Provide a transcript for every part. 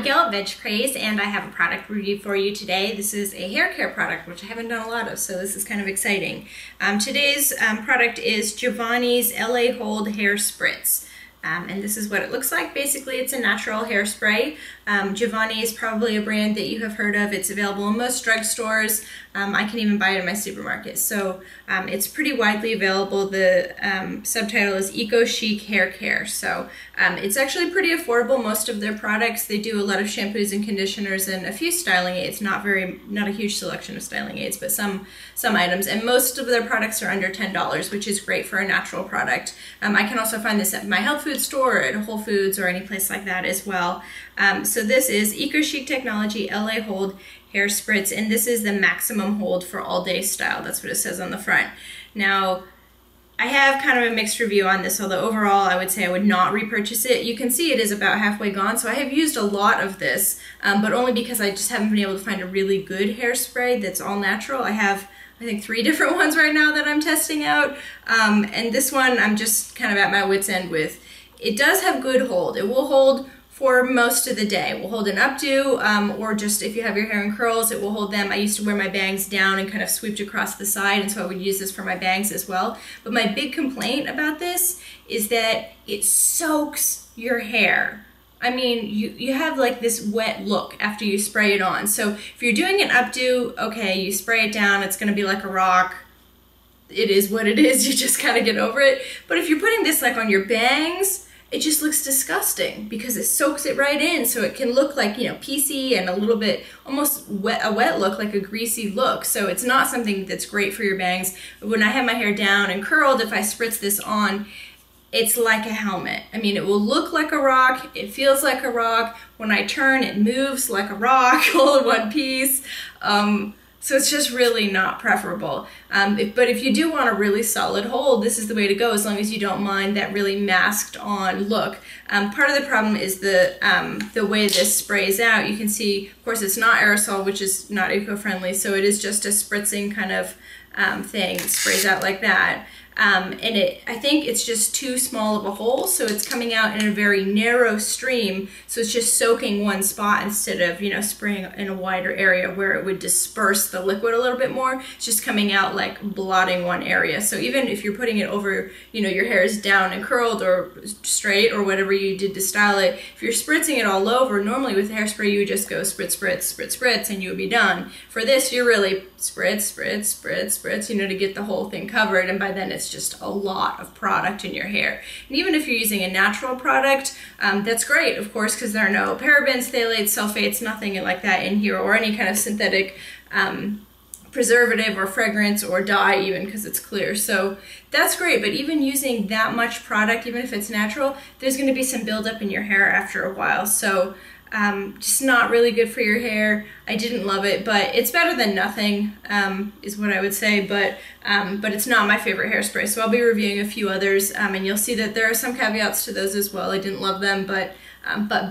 Abigail at Veg Craze, and I have a product review for you today. This is a hair care product, which I haven't done a lot of, so this is kind of exciting. Today's product is Giovanni's LA Hold Hair Spritz. And this is what it looks like. Basically, it's a natural hairspray. Giovanni is probably a brand that you have heard of. It's available in most drugstores. I can even buy it in my supermarket. So it's pretty widely available. The subtitle is Eco Chic Hair Care. So it's actually pretty affordable. Most of their products, they do a lot of shampoos and conditioners and a few styling aids. Not a huge selection of styling aids, but some items. And most of their products are under $10, which is great for a natural product. I can also find this at my health food store, at Whole Foods, or any place like that as well. So this is Eco Chic Technology LA Hold Hair Spritz, and this is the maximum hold for all day style. That's what it says on the front. Now, I have kind of a mixed review on this, although overall I would say I would not repurchase it. You can see it is about halfway gone, so I have used a lot of this, but only because I just haven't been able to find a really good hairspray that's all natural. I have, I think, 3 different ones right now that I'm testing out, and this one I'm just kind of at my wit's end with. It does have good hold. It will hold for most of the day. It will hold an updo, or just if you have your hair in curls, it will hold them. I used to wear my bangs down and kind of swooped across the side, and so I would use this for my bangs as well. But my big complaint about this is that it soaks your hair. I mean, you have like this wet look after you spray it on. So if you're doing an updo, okay, you spray it down, it's gonna be like a rock. It is what it is, you just gotta get over it. But if you're putting this like on your bangs, it just looks disgusting because it soaks it right in, so it can look like, you know, piecey and a little bit almost wet, a wet look, like a greasy look. So it's not something that's great for your bangs. When I have my hair down and curled, if I spritz this on, it's like a helmet. I mean, it will look like a rock, it feels like a rock. When I turn, it moves like a rock, all in one piece. So it's just really not preferable. But if you do want a really solid hold, this is the way to go, as long as you don't mind that really masked on look. Part of the problem is the way this sprays out. You can see, of course, it's not aerosol, which is not eco-friendly, so it is just a spritzing kind of thing. It sprays out like that. And I think it's just too small of a hole, so it's coming out in a very narrow stream, so it's just soaking one spot instead of, you know, spraying in a wider area where it would disperse the liquid a little bit more. It's just coming out like blotting one area. So even if you're putting it over, you know, your hair is down and curled or straight or whatever you did to style it, if you're spritzing it all over, normally with hairspray you would just go spritz, spritz, spritz, spritz, and you would be done. For this, you're really spritz, spritz, spritz, spritz, you know, to get the whole thing covered, and by then it's just a lot of product in your hair. And even if you're using a natural product, that's great, of course, because there are no parabens, phthalates, sulfates, nothing like that in here, or any kind of synthetic preservative or fragrance or dye, even, because it's clear. So that's great, but even using that much product, even if it's natural, there's going to be some buildup in your hair after a while. So just not really good for your hair. I didn't love it, but it's better than nothing, is what I would say, but it's not my favorite hairspray, so I'll be reviewing a few others, and you'll see that there are some caveats to those as well. I didn't love them, but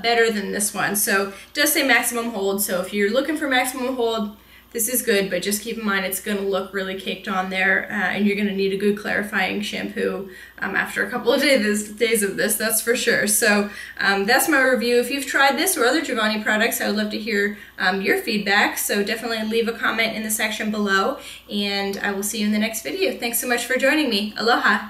better than this one. So it does say maximum hold, so if you're looking for maximum hold, this is good, but just keep in mind it's going to look really caked on there, and you're going to need a good clarifying shampoo after a couple of days of this, that's for sure. So that's my review. If you've tried this or other Giovanni products, I would love to hear your feedback, so definitely leave a comment in the section below, and I will see you in the next video. Thanks so much for joining me. Aloha!